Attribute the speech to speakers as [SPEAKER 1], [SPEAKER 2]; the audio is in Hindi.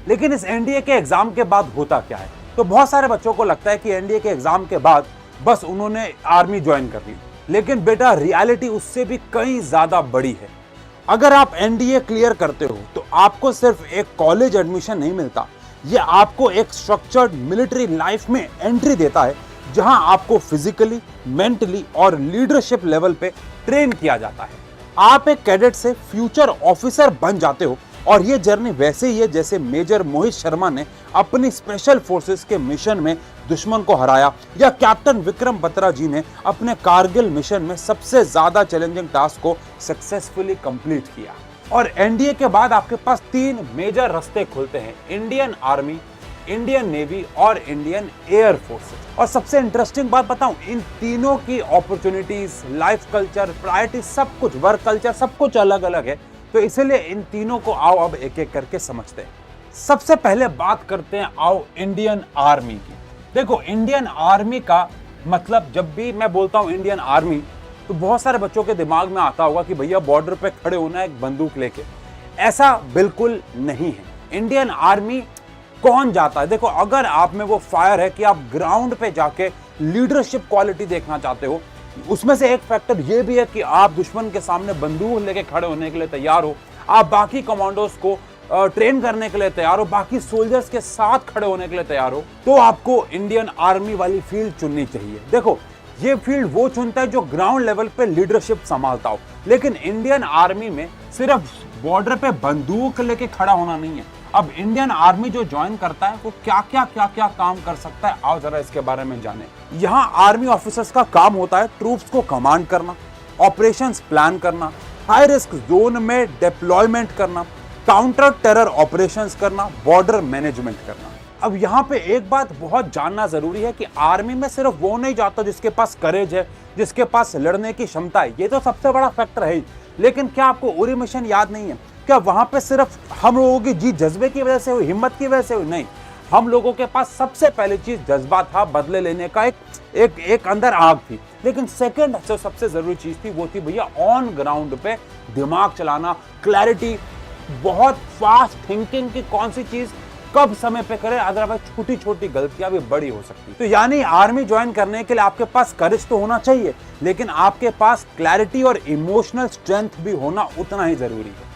[SPEAKER 1] लेकिन इस एनडीए के एग्जाम के बाद होता क्या है? तो बहुत सारे बच्चों को लगता है कि एनडीए के एग्जाम के बाद बस उन्होंने आर्मी ज्वाइन कर ली, लेकिन बेटा रियलिटी उससे भी कहीं ज्यादा बड़ी है। अगर आप एनडीए क्लियर करते हो तो आपको सिर्फ एक कॉलेज एडमिशन नहीं मिलता, ये आपको एक स्ट्रक्चर्ड मिलिट्री लाइफ में एंट्री देता है, जहां आपको फिजिकली, मेंटली और लीडरशिप लेवल पे ट्रेन किया जाता है। आप एक कैडेट से फ्यूचर ऑफिसर बन जाते हो, और ये जर्नी वैसे ही है जैसे मेजर मोहित शर्मा ने अपनी स्पेशल फोर्सेस के मिशन में दुश्मन को हराया, या कैप्टन विक्रम बत्रा जी ने अपने कारगिल मिशन में सबसे ज्यादा चैलेंजिंग टास्क को सक्सेसफुली कंप्लीट किया। और एनडीए के बाद आपके पास 3 मेजर रास्ते खुलते हैं: इंडियन आर्मी, इंडियन नेवी और इंडियन एयर फोर्सेस। और सबसे इंटरेस्टिंग बात बताऊं, इन तीनों की अपॉर्चुनिटीज, लाइफ कल्चर, प्रायोरिटी, सब कुछ, वर्क कल्चर, सब कुछ अलग अलग है। तो इसलिए इन तीनों को आओ अब एक एक करके समझते हैं। सबसे पहले बात करते हैं आओ इंडियन आर्मी की। देखो, इंडियन आर्मी का मतलब, जब भी मैं बोलता हूं इंडियन आर्मी, तो बहुत सारे बच्चों के दिमाग में आता होगा कि भैया बॉर्डर पे खड़े होना है एक बंदूक लेके। ऐसा बिल्कुल नहीं है। इंडियन आर्मी कौन जाता है? देखो, अगर आप में वो फायर है कि आप ग्राउंड पे जाके लीडरशिप क्वालिटी देखना चाहते हो, उसमें से एक फैक्टर ये भी है कि आप दुश्मन के सामने बंदूक लेके खड़े होने के लिए तैयार हो, आप बाकी कमांडोज को ट्रेन करने के लिए तैयार हो, बाकी सोल्जर्स के साथ खड़े होने के लिए तैयार हो, तो आपको इंडियन आर्मी वाली फील्ड चुननी चाहिए। देखो, ये फील्ड वो चुनता है जो ग्राउंड लेवल पे लीडरशिप संभालता हो, लेकिन इंडियन आर्मी में सिर्फ बॉर्डर पे बंदूक लेके खड़ा होना नहीं है। अब इंडियन आर्मी जो ज्वाइन करता है वो क्या क्या काम कर सकता है, आओ जरा इसके बारे में जाने। यहाँ आर्मी ऑफिसर्स का काम होता है ट्रूप्स को कमांड करना, ऑपरेशंस प्लान करना, हाई रिस्क जोन में डिप्लॉयमेंट करना, काउंटर टेरर ऑपरेशंस करना, बॉर्डर मैनेजमेंट करना। अब यहाँ पे एक बात बहुत जानना जरूरी है कि आर्मी में सिर्फ वो नहीं जाता जिसके पास करेज है, जिसके पास लड़ने की क्षमता है, ये तो सबसे बड़ा फैक्टर है ही। लेकिन क्या आपको उरी मिशन याद नहीं है? क्या वहां पे सिर्फ हम लोगों की जीत जज्बे की वजह से हुई, हिम्मत की वजह से हुई? नहीं, हम लोगों के पास सबसे पहली चीज जज्बा था, बदले लेने का एक अंदर आग थी। लेकिन सेकंड जो सबसे जरूरी चीज थी वो थी भैया ऑन ग्राउंड पे दिमाग चलाना, क्लैरिटी, बहुत फास्ट थिंकिंग की कौन सी चीज कब समय पे करें, अदरवाइज छोटी छोटी गलतियां भी बड़ी हो सकती। तो यानी आर्मी ज्वाइन करने के लिए आपके पास करेज तो होना चाहिए, लेकिन आपके पास क्लैरिटी और इमोशनल स्ट्रेंथ भी होना उतना ही जरूरी है।